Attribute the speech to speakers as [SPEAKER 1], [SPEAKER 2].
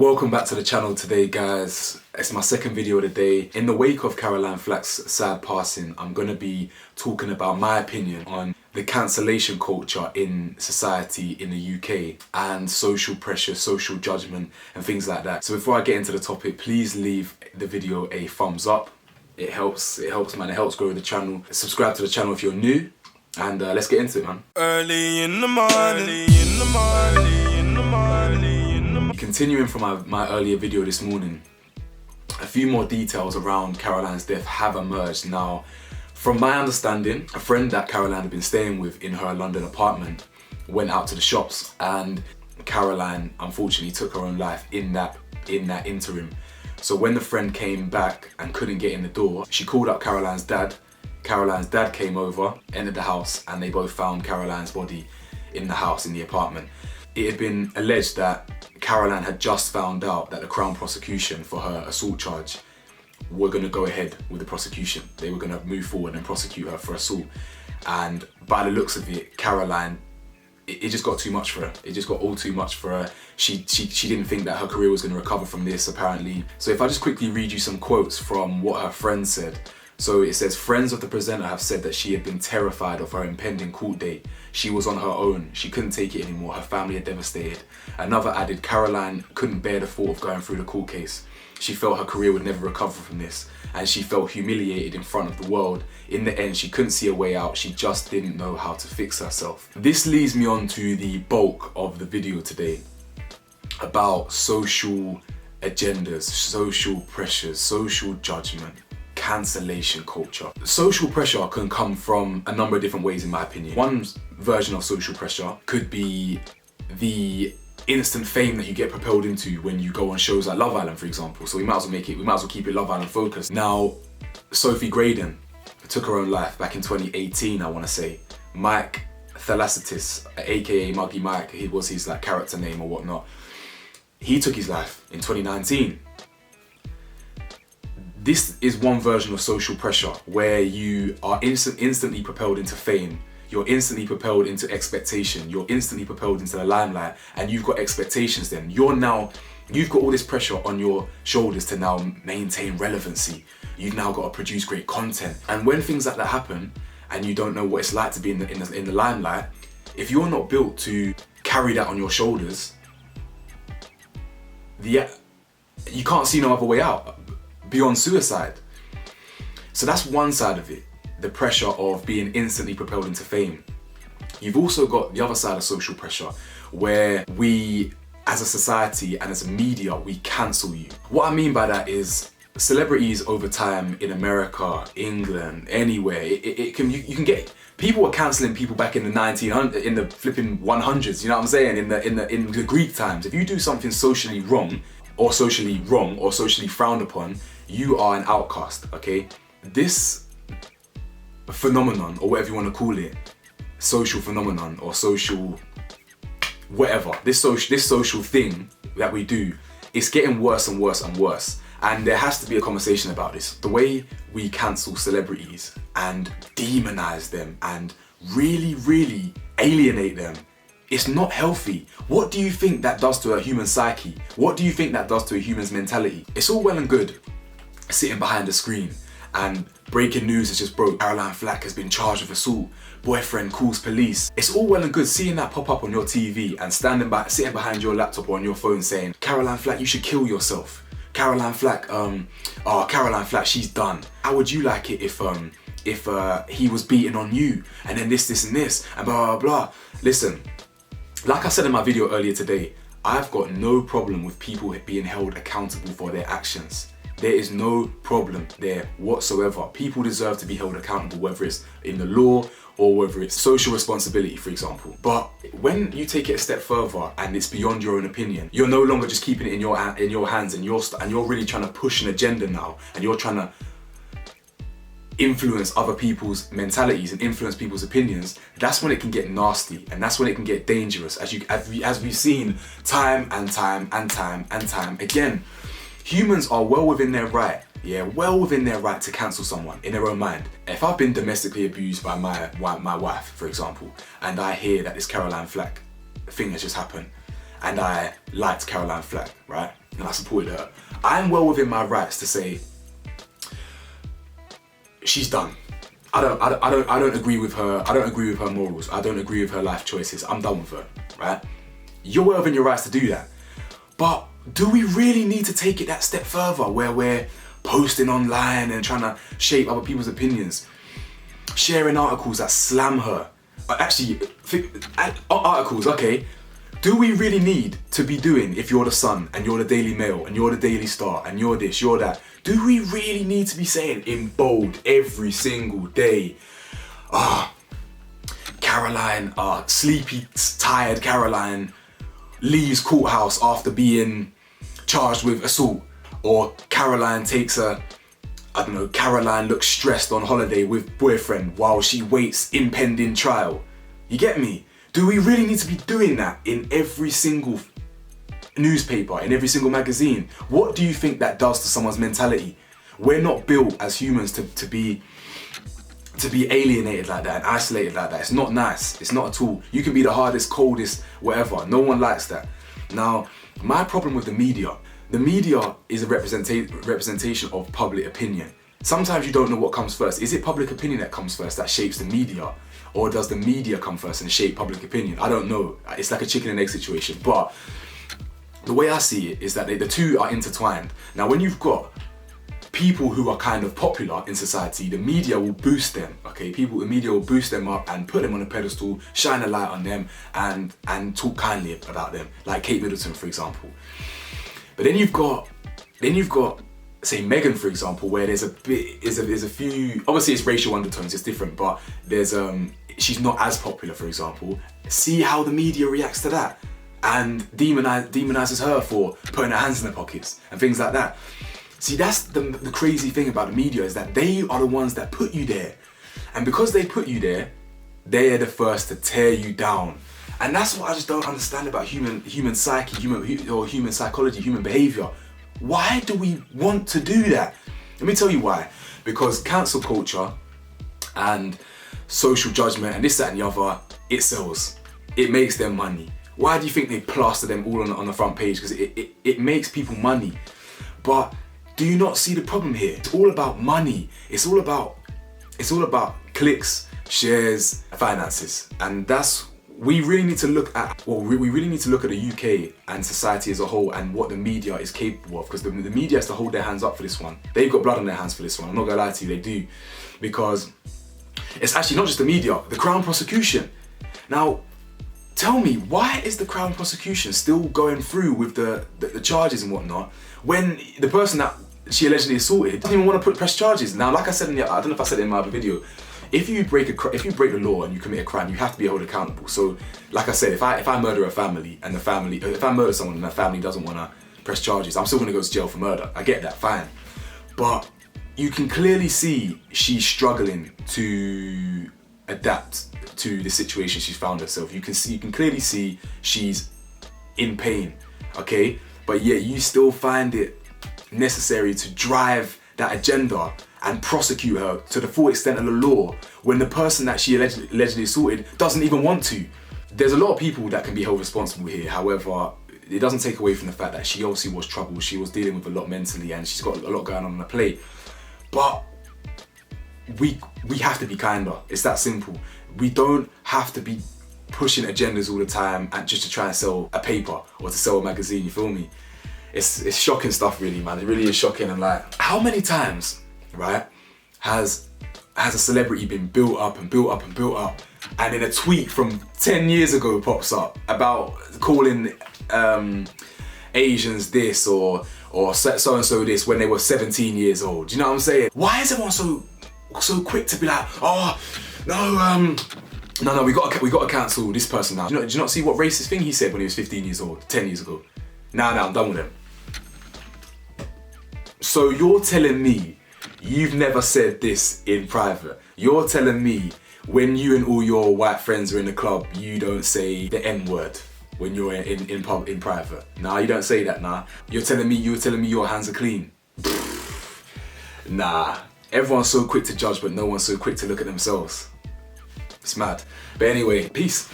[SPEAKER 1] Welcome back to the channel today, guys. It's my second video of the day. In the wake of Caroline Flack's sad passing, I'm going to be talking about my opinion on the cancellation culture in society in the UK and social pressure, social judgment and things like that. So before I get into the topic, please leave the video a thumbs up. It helps man, it helps grow the channel. Subscribe to the channel if you're new and let's get into it, man.
[SPEAKER 2] Early in the morning,
[SPEAKER 1] Continuing from my earlier video this morning, a few more details around Caroline's death have emerged. Now, from my understanding, a friend that Caroline had been staying with in her London apartment went out to the shops, and Caroline unfortunately took her own life in that interim. So when the friend came back and couldn't get in the door, she called up Caroline's dad. Caroline's dad came over, entered the house, and they both found Caroline's body in the house, in the apartment. It had been alleged that Caroline had just found out that the Crown prosecution for her assault charge were going to go ahead with the prosecution. They were going to move forward and prosecute her for assault. And by the looks of it, Caroline, it just got too much for her. It just got all too much for her. She didn't think that her career was going to recover from this, apparently. So if I just quickly read you some quotes from what her friend said. So it says, friends of the presenter have said that she had been terrified of her impending court date. She was on her own. She couldn't take it anymore. Her family are devastated. Another added, Caroline couldn't bear the thought of going through the court case. She felt her career would never recover from this, and she felt humiliated in front of the world. In the end, she couldn't see a way out. She just didn't know how to fix herself. This leads me on to the bulk of the video today, about social agendas, social pressures, social judgment, cancellation culture. Social pressure can come from a number of different ways, in my opinion. One version of social pressure could be the instant fame that you get propelled into when you go on shows like Love Island, for example. So we might as well keep it Love Island focused. Now, Sophie Graydon took her own life back in 2018, I want to say. Mike Thalassitis, aka Muggy Mike, it was his character name or whatnot. He took his life in 2019. This is one version of social pressure where you are instantly propelled into fame. You're instantly propelled into expectation. You're instantly propelled into the limelight, and you've got expectations then. You've got all this pressure on your shoulders to now maintain relevancy. You've now got to produce great content. And when things like that happen, and you don't know what it's like to be in the limelight, if you're not built to carry that on your shoulders, you can't see no other way out beyond suicide. So that's one side of it, the pressure of being instantly propelled into fame. You've also got the other side of social pressure, where we, as a society and as a media, we cancel you. What I mean by that is celebrities over time in America, England, anywhere, you can get, people were cancelling people back in the flipping 100s, you know what I'm saying? In the Greek times, if you do something socially wrong or socially frowned upon, you are an outcast, okay? This phenomenon, or whatever you want to call it, social phenomenon or social whatever, this social thing that we do, it's getting worse and worse and worse. And there has to be a conversation about this. The way we cancel celebrities and demonize them and really, really alienate them, it's not healthy. What do you think that does to a human psyche? What do you think that does to a human's mentality? It's all well and good sitting behind the screen and breaking news has just broke. Caroline Flack has been charged with assault. Boyfriend calls police. It's all well and good seeing that pop up on your TV and sitting behind your laptop or on your phone saying, Caroline Flack, you should kill yourself. Caroline Flack, Caroline Flack, she's done. How would you like it if he was beating on you and then this and this and blah, blah, blah. Listen, like I said in my video earlier today, I've got no problem with people being held accountable for their actions. There is no problem there whatsoever. People deserve to be held accountable, whether it's in the law or whether it's social responsibility, for example. But when you take it a step further and it's beyond your own opinion, you're no longer just keeping it in your hands and you're really trying to push an agenda now, and you're trying to influence other people's mentalities and influence people's opinions. That's when it can get nasty, and that's when it can get dangerous, as we've seen time and time again. Humans are well within their right to cancel someone in their own mind. If I've been domestically abused by my wife, for example, and I hear that this Caroline Flack thing has just happened, and I liked Caroline Flack, right? and I supported her, I'm well within my rights to say, she's done. I don't agree with her. I don't agree with her morals. I don't agree with her life choices. I'm done with her, right? You're well within your rights to do that. But do we really need to take it that step further where we're posting online and trying to shape other people's opinions? Sharing articles that slam her. Articles, okay. Do we really need to be doing, if you're the Sun and you're the Daily Mail and you're the Daily Star and you're this, you're that, do we really need to be saying in bold every single day, Caroline, sleepy, tired Caroline leaves courthouse after being charged with assault, or Caroline takes Caroline looks stressed on holiday with boyfriend while she waits impending trial. You get me? Do we really need to be doing that in every single newspaper, in every single magazine? What do you think that does to someone's mentality? We're not built as humans to be alienated like that and isolated like that. It's not nice. It's not at all. You can be the hardest, coldest, whatever. No one likes that. Now, my problem with the media is a representation of public opinion. Sometimes you don't know what comes first. Is it public opinion that comes first that shapes the media? Or does the media come first and shape public opinion? I don't know. It's like a chicken and egg situation. But the way I see it is that the two are intertwined. Now, when you've got people who are kind of popular in society, the media will boost them, okay? The media will boost them up and put them on a pedestal, shine a light on them, and talk kindly about them, like Kate Middleton, for example. But then you've got, say, Meghan, for example, where there's a few, obviously it's racial undertones, it's different, but there's she's not as popular, for example. See how the media reacts to that and demonizes her for putting her hands in her pockets and things like that. See, that's the crazy thing about the media, is that they are the ones that put you there. And because they put you there, they're the first to tear you down. And that's what I just don't understand about human psyche, human psychology, human behavior. Why do we want to do that? Let me tell you why. Because cancel culture and social judgment and this, that and the other, it sells. It makes them money. Why do you think they plaster them all on the front page? Because it makes people money. But do you not see the problem here? It's all about money. It's all about clicks, shares, finances. And we really need to look at, we really need to look at the UK and society as a whole and what the media is capable of, because the media has to hold their hands up for this one. They've got blood on their hands for this one. I'm not gonna lie to you, they do. Because it's actually not just the media, the Crown prosecution. Now, tell me, why is the Crown prosecution still going through with the charges and whatnot when the person that she allegedly assaulted doesn't even want to press charges? Now, like I said I don't know if I said it in my other video, if you break the law and you commit a crime, you have to be held accountable. So, like I said, if I murder a family and if I murder someone and the family doesn't want to press charges, I'm still going to go to jail for murder. I get that, fine. But you can clearly see she's struggling to adapt to the situation she's found herself. You can clearly see she's in pain, okay? But yet you still find it necessary to drive that agenda and prosecute her to the full extent of the law when the person that she allegedly assaulted doesn't even want to. There's a lot of people that can be held responsible here. However, it doesn't take away from the fact that she obviously was troubled. She was dealing with a lot mentally and she's got a lot going on her plate. But we have to be kinder. It's that simple. We don't have to be pushing agendas all the time and just to try and sell a paper or to sell a magazine, you feel me? It's shocking stuff, really, man. It really is shocking. And like, how many times, right, has a celebrity been built up and built up and built up, and then a tweet from 10 years ago pops up about calling Asians this or so and so this when they were 17 years old? Do you know what I'm saying? Why is everyone so quick to be like, oh no, we gotta cancel this person now? Do you not see what racist thing he said when he was 15 years old, 10 years ago? Nah, I'm done with him. So you're telling me you've never said this in private? You're telling me when you and all your white friends are in the club, you don't say the N-word when you're in private? Nah, you don't say that, nah. You're telling me your hands are clean? Nah. Everyone's so quick to judge, but no one's so quick to look at themselves. It's mad. But anyway, peace.